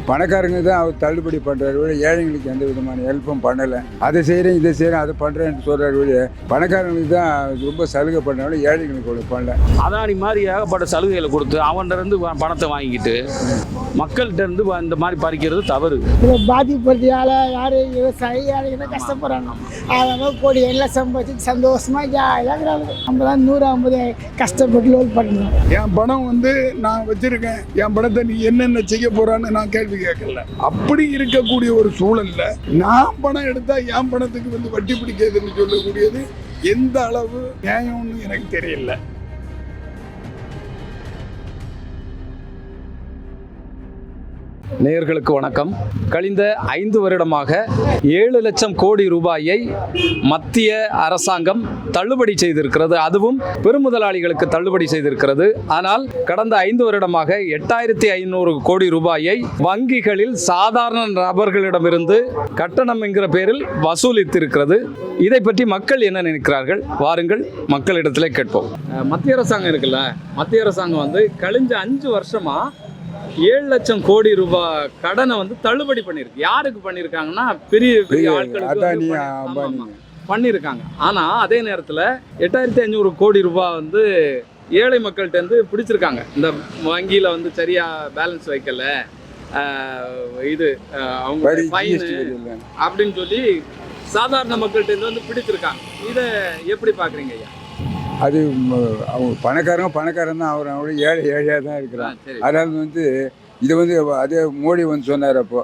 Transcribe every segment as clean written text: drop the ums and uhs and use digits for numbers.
பணக்காரங்க தான் அவர் தள்ளுபடி பண்ணுறாரு விட ஏழைங்களுக்கு எந்த விதமான ஹெல்ப்பும் பண்ணலை. அதை செய்கிறேன் இதை செய்கிறேன் அதை பண்ணுறேன்னு சொல்கிறாரு விட பணக்காரங்களுக்கு தான் ரொம்ப சலுகை பண்ணாலும் ஏழைங்களுக்கு ஒன்று பண்ணல. அதானி மாதிரி ஏகப்பட்ட சலுகைகளை கொடுத்து அவன்கிட்ட பணத்தை வாங்கிக்கிட்டு மக்கள்கிட்ட இருந்து இந்த மாதிரி பறிக்கிறது தவறு. இதில் பாதிப்படுறதால யார் விவசாயி யாருக்கு கஷ்டப்படுறாங்க. அதெல்லாம் கோடி எல்லாம் சம்பாதிச்சு சந்தோஷமாக ஜாலியாக நம்ம தான் 150 கஷ்டப்பட்டு லோன் பண்ணணும். என் பணம் நான் வச்சிருக்கேன், என் பணத்தை நீ என்னென்ன செய்ய போறான்னு நான் கேள்வி கேட்கல. அப்படி இருக்கக்கூடிய ஒரு சூழல்ல நான் பணம் எடுத்தா என் பணத்துக்கு வட்டி பிடிக்கிறதுன்னு சொல்லக்கூடியது எந்த அளவு நியாயம்னு எனக்கு தெரியல. நேயர்களுக்கு வணக்கம். கழிந்த 5 வருடமாக 7 லட்சம் கோடி ரூபாயை மத்திய அரசாங்கம் தள்ளுபடி செய்திருக்கிறது. அதுவும் பெருமுதலாளிகளுக்கு தள்ளுபடி செய்திருக்கிறது. ஆனால் கடந்த 5 வருடமாக 8500 கோடி ரூபாயை வங்கிகளில் சாதாரண நபர்களிடமிருந்து கட்டணம் என்கிற பேரில் வசூலித்திருக்கிறது. இதை பற்றி மக்கள் என்ன நினைக்கிறார்கள்? வாருங்கள் மக்களிடத்திலே கேட்போம். மத்திய அரசாங்கம் இருக்குல்ல, மத்திய அரசாங்கம் கழிஞ்ச 5 வருஷமா 7 லட்சம் கோடி ரூபாய் கடனை தள்ளுபடி பண்ணிருக்கு. யாருக்கு பண்ணிருக்காங்கன்னா பெரிய பெரிய ஆட்களுக்கு பண்ணிருக்காங்க. ஆனா அதே நேரத்துல 8500 கோடி ரூபாய் ஏழை மக்கள்கிட்ட இருந்து பிடிச்சிருக்காங்க. இந்த வங்கியில சரியா பேலன்ஸ் வைக்கல, இது அவங்க அப்படின்னு சொல்லி சாதாரண மக்கள்கிட்ட இருந்து பிடிச்சிருக்காங்க. இதை எப்படி பாக்குறீங்க ஐயா? அது அவங்க பணக்காரன் தான், அவரோட ஏழையாக தான் இருக்கிறான். அதனால் இதை அதே மோடி சொன்னார். அப்போ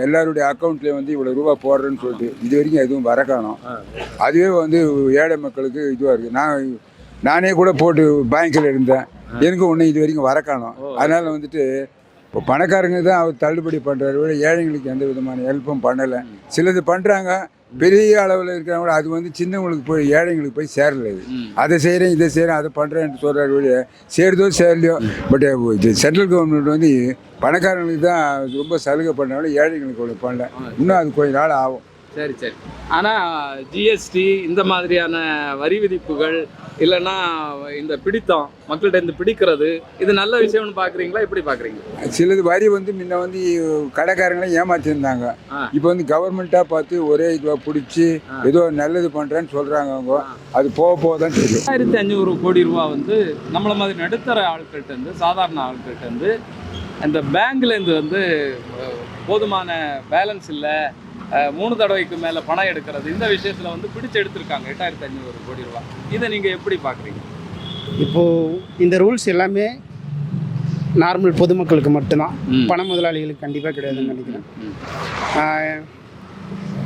எல்லாருடைய அக்கௌண்ட்லேயும் இவ்வளோ ரூபா போடுறேன்னு சொல்லிட்டு இது வரைக்கும் எதுவும் வர காணோம். அதுவே ஏழை மக்களுக்கு இதுவாக இருக்குது. நானே கூட போட்டு பேங்க்கில் இருந்தேன், எனக்கு ஒன்றும் இது வரைக்கும் வர காணோம். அதனால் இப்போ பணக்காரங்க தான் அவர் தள்ளுபடி பண்ணுறாரு விட ஏழைங்களுக்கு எந்த விதமான ஹெல்ப்பும் பண்ணலை. சிலது பண்ணுறாங்க, பெரிய அளவில் இருக்கிறவங்க அது சின்னவங்களுக்கு போய் ஏழைங்களுக்கு போய் சேரலை. அதை செய்கிறேன் இதை செய்கிறேன் அதை பண்ணுறேன்னு சொல்கிறாரு விட சேருதோ சேரலையோ. பட் சென்ட்ரல் கவர்மெண்ட் பணக்காரங்களுக்கு தான் ரொம்ப சலுகை பண்ணாலும் ஏழைங்களுக்கு ஒன்று பண்ணல. இன்னும் அது கொஞ்ச நாள் ஆகும். சரி. ஆனால் ஜிஎஸ்டி இந்த மாதிரியான வரி விதிப்புகள் இல்லைன்னா இந்த பிடித்தம் மக்கள்கிட்ட இருந்து பிடிக்கிறது இது நல்ல விஷயம்னு பார்க்குறீங்களா? எப்படி பார்க்குறீங்க? சிலது வரி முன்ன கடைக்காரங்களை ஏமாற்றிருந்தாங்க. இப்போ கவர்மெண்ட்டாக பார்த்து ஒரே இதுவாக பிடிச்சி ஏதோ நல்லது பண்ணுறேன்னு சொல்கிறாங்க. அவங்க அது போக தான் தெரியும். 8500 கோடி ரூபா நம்மளை மாதிரி நடுத்தர ஆட்கள்கிட்ட இருந்து சாதாரண ஆட்கள்கிட்ட இருந்து இந்த பேங்க்லேருந்து போதுமான பேலன்ஸ் இல்லை, 3 தடவைக்கு மேலே பணம் எடுக்கிறது, இந்த விஷயத்தில் பிடிச்சு எடுத்திருக்காங்க 8500 கோடி ரூபா. இதை நீங்கள் எப்படி பார்க்குறீங்க? இப்போது இந்த ரூல்ஸ் எல்லாமே நார்மல் பொதுமக்களுக்கு மட்டும்தான், பண முதலாளிகளுக்கு கண்டிப்பாக கிடையாதுன்னு நினைக்கிறேன்.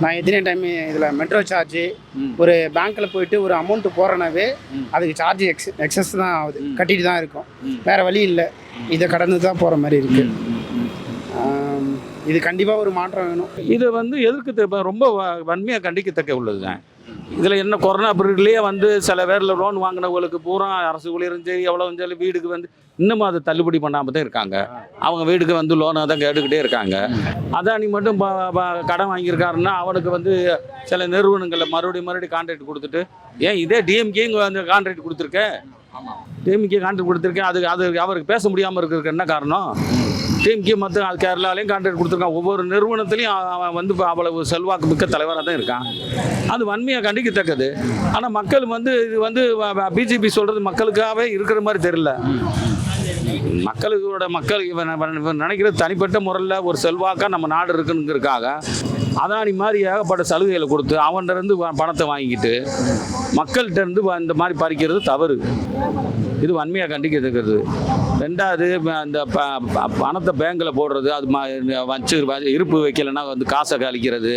நான் எத்தனை டைம் இதில் மெட்ரோ சார்ஜு ஒரு பேங்க்கில் போயிட்டு ஒரு அமௌண்ட்டு போடுறனாவே அதுக்கு சார்ஜ் எக்ஸஸ் தான் ஆகுது, கட்டிட்டு தான் இருக்கும். வேறு வழி இல்லை, இதை கடந்து தான் போகிற மாதிரி இருக்குது. இது கண்டிப்பாக ஒரு மாற்றம் வேணும். இது எதிர்க்கு ரொம்ப வன்மையாக கண்டிக்கத்தக்க உள்ளது தான். இதில் என்ன கொரோனா பீரியட்லேயே சில பேரில் லோன் வாங்கினவங்களுக்கு பூரா அரசு ஊழியரும் சரி எவ்வளோ சொல்லி வீடுக்கு இன்னமும் அதை தள்ளுபடி பண்ணாமல் தான் இருக்காங்க. அவங்க வீட்டுக்கு லோனை தான் கேட்டுக்கிட்டே இருக்காங்க. அதானி மட்டும் கடன் வாங்கியிருக்காருன்னா அவனுக்கு சில நிறுவனங்களில் மறுபடியும் கான்ட்ராக்ட் கொடுத்துட்டு, ஏன் இதே டிஎம்கே கான்ட்ராக்ட் கொடுத்துருக்கேன், டிஎம்கே கான்ட்ராக்ட் கொடுத்துருக்கேன், அது அவருக்கு பேச முடியாமல் இருக்கிறதுக்கு என்ன காரணம்? டிஎம்கே மற்ற கேரளாலையும் கான்ட்ராக்ட் கொடுத்துருக்கான். ஒவ்வொரு நிறுவனத்துலையும் அவன் அவ்வளவு செல்வாக்கு மிக்க தலைவராக தான் இருக்கான். அது வன்மையாக கண்டிக்கத்தக்கது. ஆனால் மக்கள் இது பிஜேபி சொல்கிறது மக்களுக்காகவே இருக்கிற மாதிரி தெரியல. மக்கள் இவன் நினைக்கிறது தனிப்பட்ட முறையில் ஒரு செல்வாக்காக நம்ம நாடு இருக்குங்கிறதுக்காக அதானி மாதிரி ஏகப்பட்ட சலுகைகளை கொடுத்து அவன்கிட்ட இருந்து பணத்தை வாங்கிக்கிட்டு மக்கள்கிட்ட இருந்து இந்த மாதிரி பறிக்கிறது தவறு. இது வன்மையாக கண்டிக்கிறது. ரெண்டாவது, அந்த பணத்தை பேங்கில் போடுறது, அது வச்சு இருப்பு வைக்கலைன்னா காசை கழிக்கிறது,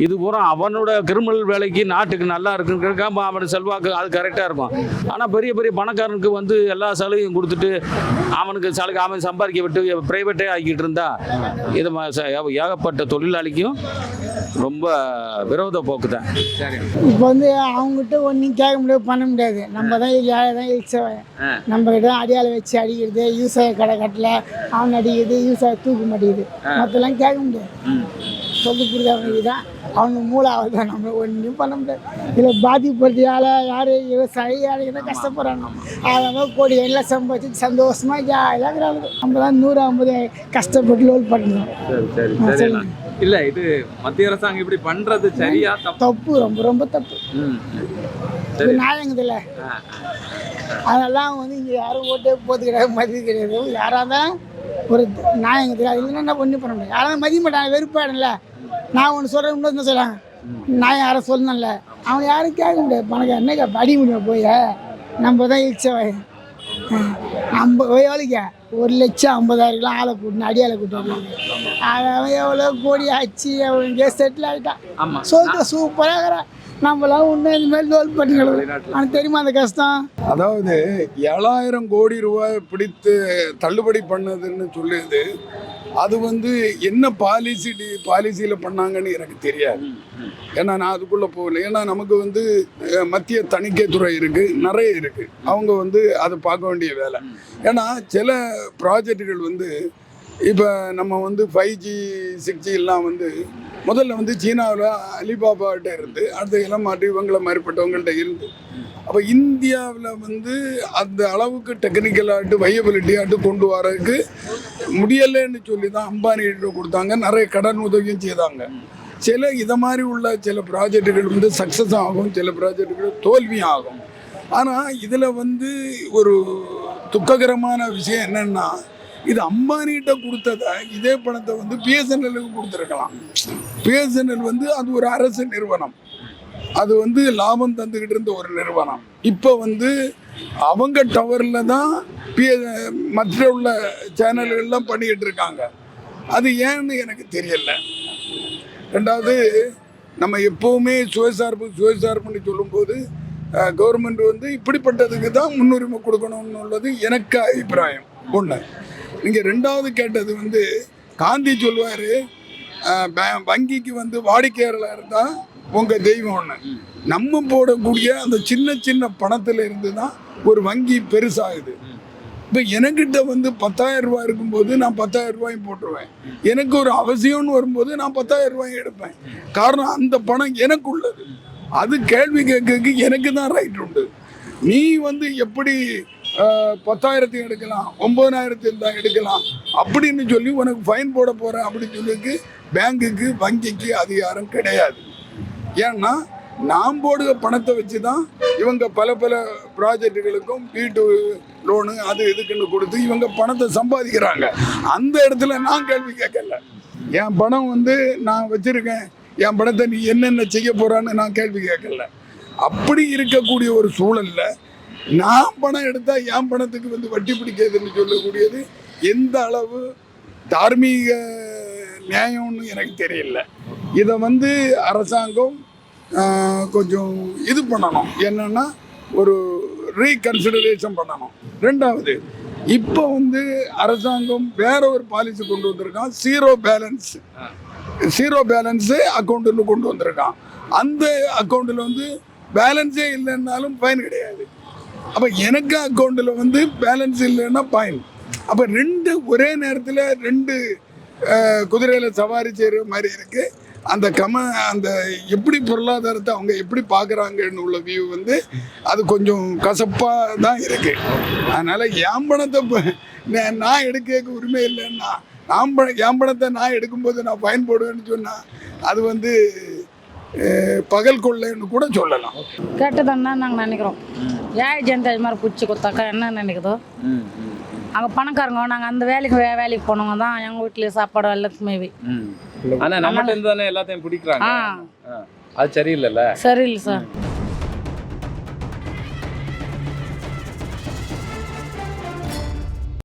இது பூரா அவனோட கிரிமினல் வேலைக்கு நாட்டுக்கு நல்லா இருக்குங்கிறதுக்காக அவனோட செல்வாக்கு அது கரெக்டாக இருக்கும். ஆனால் பெரிய பெரிய பணக்காரனுக்கு எல்லா சலுகையும் கொடுத்துட்டு அவனுக்கு சலுகை அவன் சம்பாதிக்க விட்டு ப்ரைவேட்டே ஆக்கிட்டு இருந்தா இது ஏகப்பட்ட தொழிலாளிக்கும் ரொம்ப விரோத போக்கு தான். சரி, இப்போ அவங்ககிட்ட ஒன்றும் கேட்க முடியாது, பண்ண முடியாது. நம்ம தான் ஏழை தான் இழிச்சவன். நம்ம கிட்ட அடியாளை வச்சு அடிக்கிறது, யூஸாக கடை கட்டல அவன் அடிக்கிறது, யூஸாக தூக்க மாட்டேங்குது, மற்றெல்லாம் கேட்க முடியாது. சொல்ல புரியுது அவனுக்கு தான் அவனுக்கு மூளை ஆகுது தான். நம்ம ஒன்றும் பண்ண முடியாது. இதில் பாதிப்படுறதால யார் விவசாயி யாருக்கு தான் கஷ்டப்படுறாங்க. அதெல்லாம் கோடி எல்லாம் சம்பாதிச்சு சந்தோஷமாக ஜாலியாக இருக்கிறாங்க. நம்ம தான் 150 கஷ்டப்பட்டு லோல் பண்ணுறோம். சரி இல்ல இது மத்திய அரசாங்கம் இப்படி பண்றது சரியா தப்பு, ரொம்ப ரொம்ப தப்பு. இது நியாயங்குதுல்ல. அதெல்லாம் வந்து இங்கே யாரும் ஓட்டே போது கிடையாது, மதிய கிடையாது. யாராக இருந்தாலும் ஒரு நியாயங்குது. அது இல்லைன்னா என்ன ஒன்றும் பண்ண முடியாது. யாராவது மதிய மாட்டாங்க, வெறுப்பாடுல. நான் ஒன்று சொல்கிறேன், இன்னொன்று சொல்கிறாங்க. நான் யாரை சொல்லணும்ல, அவன் யாரும் கேட்க முடியாது. பணக்கார என்ன அடி முடியும் போய் நம்ம தான் இழிச்ச 50 எவ்வளோக்கா 1,50,000 ஆளை கூட்டணும், அடியாளை கூட்டணும். அவன் எவ்வளோ கோடி ஆச்சு, அவன் இங்கே செட்டில் ஆகிட்டான். சொல்லிட்டு சூப்பராக இருக்கிறான். நம்மளாம் ஒன்று இந்த மாதிரி லோல் பண்ணிக்கலாம். எனக்கு தெரியுமா அந்த கஷ்டம். அதாவது 7,000 கோடி ரூபாய் பிடித்து தள்ளுபடி பண்ணதுன்னு சொல்லுது. அது வந்து என்ன பாலிசியில் பண்ணாங்கன்னு எனக்கு தெரியாது. ஏன்னா நான் அதுக்குள்ளே போகல. ஏன்னா நமக்கு வந்து மத்திய தணிக்கைத்துறை இருக்குது, நிறைய இருக்குது. அவங்க வந்து அதை பார்க்க வேண்டிய வேலை. ஏன்னா சில ப்ராஜெக்டுகள் வந்து இப்போ நம்ம வந்து 5G 6G எல்லாம் வந்து முதல்ல வந்து சீனாவில் அலிபாபாட்ட இருந்து அடுத்த இளமாட்டு இவங்கள மாதிரிப்பட்டவங்கள்ட்ட இருந்து அப்போ இந்தியாவில் வந்து அந்த அளவுக்கு டெக்னிக்கலாகிட்டு வையபிலிட்டியாகிட்டு கொண்டு வரதுக்கு முடியலைன்னு சொல்லி தான் அம்பானிகிட்ட கொடுத்தாங்க. நிறைய கடன் உதவியும் செய்தாங்க. சில இதை மாதிரி உள்ள சில ப்ராஜெக்டுகள் வந்து சக்ஸஸ் ஆகும், சில ப்ராஜெக்டுகள் தோல்வியும் ஆகும். ஆனால் இதில் வந்து ஒரு துக்ககரமான விஷயம் என்னென்னா, இது அம்பானிகிட்ட கொடுத்ததை இதே பணத்தை வந்து பிஎஸ்என்எல்லுக்கு கொடுத்துருக்கலாம். பிஎஸ்என்எல் வந்து அது ஒரு அரசு நிறுவனம், அது வந்து லாபம் தந்துக்கிட்டு இருந்த ஒரு நிறுவனம். இப்போ வந்து அவங்க டவரில் தான் மற்ற உள்ள சேனல்கள்லாம் பண்ணிக்கிட்டு இருக்காங்க. அது ஏன்னு எனக்கு தெரியல. ரெண்டாவது, நம்ம எப்போவுமே சுயசார்புன்னு சொல்லும்போது கவர்மெண்ட் வந்து இப்படிப்பட்டதுக்கு தான் முன்னுரிமை கொடுக்கணும்னு உள்ளது எனக்கு அபிப்பிராயம். ஒன்று. நீங்கள் ரெண்டாவது கேட்டது வந்து காந்தி சொல்லுவார், வங்கிக்கு வந்து வாடிக்கையாளராக இருந்தால் உங்கள் தெய்வம் ஒன்று. நம்ம போடக்கூடிய அந்த சின்ன சின்ன பணத்தில் இருந்து தான் ஒரு வங்கி பெருசாகுது. இப்போ எனக்கிட்ட வந்து 10,000 ரூபாய் இருக்கும்போது நான் 10,000 ரூபாயும் போட்டுருவேன். எனக்கு ஒரு அவசியம்னு வரும்போது நான் 10,000 ரூபாயும் எடுப்பேன். காரணம் அந்த பணம் எனக்கு உள்ளது. அது கேள்வி கேட்க எனக்கு தான் ரைட் உண்டு. நீ வந்து எப்படி 10,000 எடுக்கலாம், 9,000 தான் எடுக்கலாம் அப்படின்னு சொல்லி உனக்கு ஃபைன் போட போகிறேன் அப்படின்னு சொல்லி பேங்குக்கு வங்கிக்கு அதிகாரம் கிடையாது. ஏன்னா நாம் போடுற பணத்தை வச்சு தான் இவங்க பல ப்ராஜெக்டுகளுக்கும் வீட்டு லோனு அது இதுக்குன்னு கொடுத்து இவங்க பணத்தை சம்பாதிக்கிறாங்க. அந்த இடத்துல நான் கேள்வி கேட்கல. என் பணம் வந்து நான் வச்சுருக்கேன், என் பணத்தை நீ என்னென்ன செய்ய போகிறான்னு நான் கேள்வி கேட்கல. அப்படி இருக்கக்கூடிய ஒரு சூழலில் நான் பணம் எடுத்தால் என் பணத்துக்கு வந்து வட்டி பிடிக்கிறதுன்னு சொல்லக்கூடியது எந்த அளவு தார்மீக நியாயம்னு எனக்கு தெரியல. இதை வந்து அரசாங்கம் கொஞ்சம் இது பண்ணணும். என்னென்னா ஒரு ரீகன்சிடரேஷன் பண்ணணும். ரெண்டாவது, இப்போ வந்து அரசாங்கம் வேற ஒரு பாலிசி கொண்டு வந்திருக்கான். ஜீரோ பேலன்ஸு அக்கௌண்ட்டுன்னு கொண்டு வந்திருக்கான். அந்த அக்கௌண்ட்டில் வந்து பேலன்ஸே இல்லைன்னாலும் ஃபைன் கிடையாது. அப்போ எனக்கு அக்கௌண்ட்டில் வந்து பேலன்ஸ் இல்லைன்னா ஃபைன். அப்போ ஒரே நேரத்தில் 2 குதிரையில் சவாரி செய்கிற மாதிரி இருக்குது. அந்த எப்படி பொருளாதாரத்தை அவங்க எப்படி பார்க்குறாங்கன்னு உள்ள வியூ வந்து அது கொஞ்சம் கசப்பாக தான் இருக்குது. அதனால் என் பணத்தை நான் எடுக்க உரிமை இல்லைன்னா என் பணத்தை நான் எடுக்கும்போது நான் ஃபைன் போடுவேன்னு சொன்னால் அது வந்து பகல் கொள்ளைன்னு கூட சொல்லலாம். கேட்டதுன்னா நாங்கள் நினைக்கிறோம், ஏழை ஜனதா இது மாதிரி பிடிச்சி கொடுத்தாக்கா என்ன நினைக்குதோ. அங்கே பணக்காரங்க நாங்கள் அந்த வேலைக்கு போனவங்க தான் எங்கள் வீட்டில் சாப்பாடு எல்லாத்துக்குமே. ஆனால் நம்மகிட்ட இருந்து தானே எல்லாத்தையும் பிடிக்கிறாங்க. அது சரியில்லைல்ல. சரியில்லை சார்.